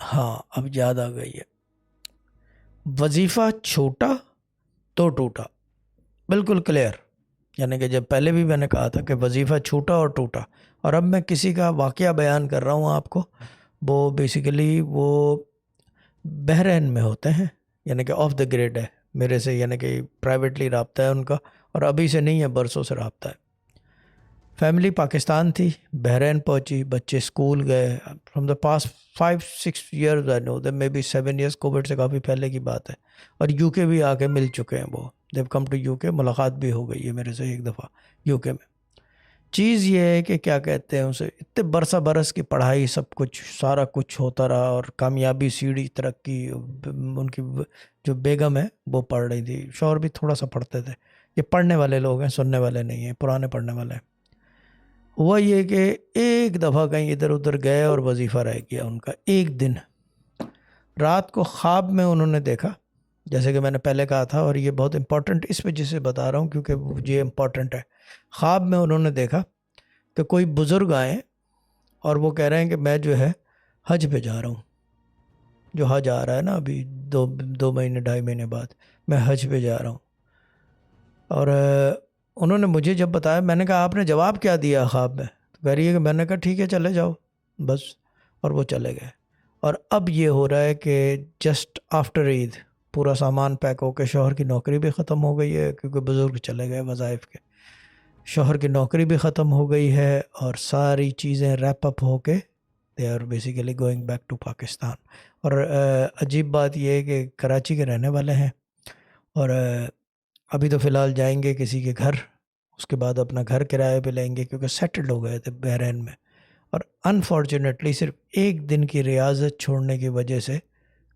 ہاں اب یاد آ گئی ہے. وظیفہ چھوٹا تو ٹوٹا، بالکل کلیئر. یعنی کہ جب پہلے بھی میں نے کہا تھا کہ وظیفہ چھوٹا اور ٹوٹا، اور اب میں کسی کا واقعہ بیان کر رہا ہوں آپ کو. وہ بیسیکلی وہ بحرین میں ہوتے ہیں، یعنی کہ آف دا گریڈ ہے میرے سے، یعنی کہ پرائیویٹلی رابطہ ہے ان کا، اور ابھی سے نہیں ہے، برسوں سے رابطہ ہے. فیملی پاکستان تھی، بحرین پہنچی، بچے اسکول گئے. From the past 5-6 years I know them, maybe 7 years, Covid سے کافی پہلے کی بات ہے. اور یو کے بھی آ کے مل چکے ہیں وہ، دیو کم ٹو یو کے، ملاقات بھی ہو گئی ہے میرے سے ایک دفعہ یو کے میں. چیز یہ ہے کہ کیا کہتے ہیں اسے، اتنے برس کی پڑھائی، سب کچھ سارا کچھ ہوتا رہا، اور کامیابی، سیڑھی، ترقی. ان کی جو بیگم ہے وہ پڑھ رہی تھی، شوہر بھی تھوڑا سا پڑھتے تھے. یہ پڑھنے والے لوگ ہیں، سننے والے نہیں ہیں، پرانے پڑھنے والے ہیں. ہوا یہ کہ ایک دفعہ کہیں ادھر ادھر گئے اور وظیفہ رہ گیا ان کا. ایک دن رات کو خواب میں انہوں نے دیکھا، جیسے کہ میں نے پہلے کہا تھا، اور یہ بہت امپورٹنٹ اس وجہ سے بتا رہا ہوں کیونکہ یہ امپورٹنٹ ہے. خواب میں انہوں نے دیکھا کہ کوئی بزرگ آئے اور وہ کہہ رہے ہیں کہ میں جو ہے حج پہ جا رہا ہوں. جو حج آ رہا ہے نا ابھی 2 مہینے 2.5 مہینے بعد، میں حج پہ جا رہا ہوں. اور انہوں نے مجھے جب بتایا، میں نے کہا آپ نے جواب کیا دیا خواب میں؟ تو کہہ رہی ہے کہ میں نے کہا ٹھیک ہے چلے جاؤ بس، اور وہ چلے گئے. اور اب یہ ہو رہا ہے کہ جسٹ آفٹر عید پورا سامان پیک ہو کے، شوہر کی نوکری بھی ختم ہو گئی ہے کیونکہ بزرگ چلے گئے وظائف کے، شوہر کی نوکری بھی ختم ہو گئی ہے، اور ساری چیزیں ریپ اپ ہو کے they are basically going back to Pakistan. اور عجیب بات یہ ہے کہ کراچی کے رہنے والے ہیں، اور ابھی تو فی الحال جائیں گے کسی کے گھر، اس کے بعد اپنا گھر کرائے پہ لیں گے کیونکہ سیٹلڈ ہو گئے تھے بحرین میں. اور انفارچونیٹلی صرف ایک دن کی ریاضت چھوڑنے کی وجہ سے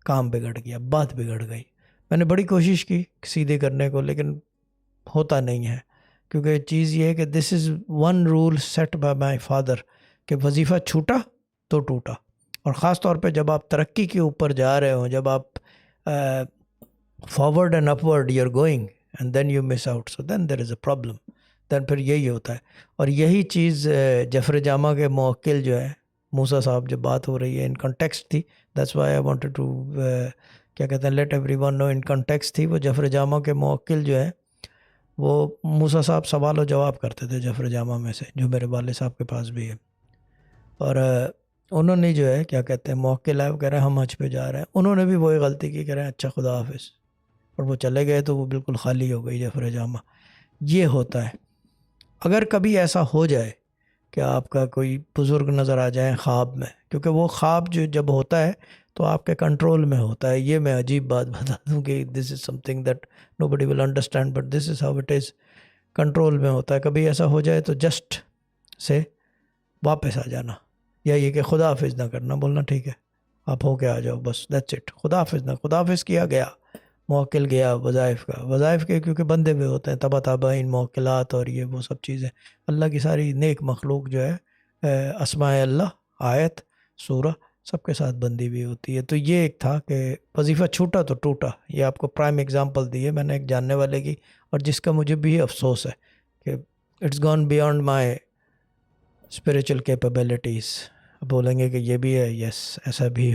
کام بگڑ گیا، بات بگڑ گئی. میں نے بڑی کوشش کی سیدھے کرنے کو، لیکن ہوتا نہیں ہے. کیونکہ چیز یہ ہے کہ this is one rule set by my father کہ وظیفہ چھوٹا تو ٹوٹا. اور خاص طور پہ جب آپ ترقی کے اوپر جا رہے ہوں، جب آپ forward and upward you are going and then you miss out, so then there is a problem. Then پھر یہی ہوتا ہے. اور یہی چیز جعفر جامع کے موکل جو ہے موسیٰ صاحب، جب بات ہو رہی ہے ان کنٹیکسٹ تھی، that's why I wanted to کیا کہتے ہیں let everyone know in context تھی. وہ جعفر جامع کے موکل جو ہے وہ موسیٰ صاحب سوال و جواب کرتے تھے جعفر جامع میں سے، جو میرے والد صاحب کے پاس بھی ہے. اور انہوں نے جو ہے کیا کہتے ہیں موکل ہے، وہ کہہ رہے ہیں ہم حج پہ جا رہے ہیں. انہوں نے بھی وہی غلطی کی، کہہ رہے ہیں اچھا خدا حافظ، اور وہ چلے گئے تو وہ بالکل خالی ہو گئی جعفر جامع. یہ ہوتا ہے. اگر کبھی ایسا ہو جائے کہ آپ کا کوئی بزرگ نظر آ جائے خواب میں، کیونکہ وہ خواب جو جب ہوتا ہے تو آپ کے کنٹرول میں ہوتا ہے. یہ میں عجیب بات بتا دوں کہ this is something that nobody will understand, but this is how it is. Control میں ہوتا ہے. کبھی ایسا ہو جائے تو جسٹ سے واپس آ جانا، یا یہ کہ خدا حافظ نہ کرنا، بولنا ٹھیک ہے آپ ہو کے آ جاؤ، بس دیٹس اٹ. خدا حافظ نہ، خدا حافظ کیا گیا، موکل گیا وظائف کا، وظائف کے کیونکہ بندے بھی ہوتے ہیں، تبا تابعین، موکلات، اور یہ وہ سب چیزیں. اللہ کی ساری نیک مخلوق جو ہے اسماء اللہ، آیت، سورہ، سب کے ساتھ بندی بھی ہوتی ہے. تو یہ ایک تھا کہ وظیفہ چھوٹا تو ٹوٹا. یہ آپ کو پرائم ایگزامپل دی ہے میں نے ایک جاننے والے کی، اور جس کا مجھے بھی افسوس ہے کہ it's gone beyond my spiritual capabilities. بولیں گے کہ یہ بھی ہے، یس ایسا بھی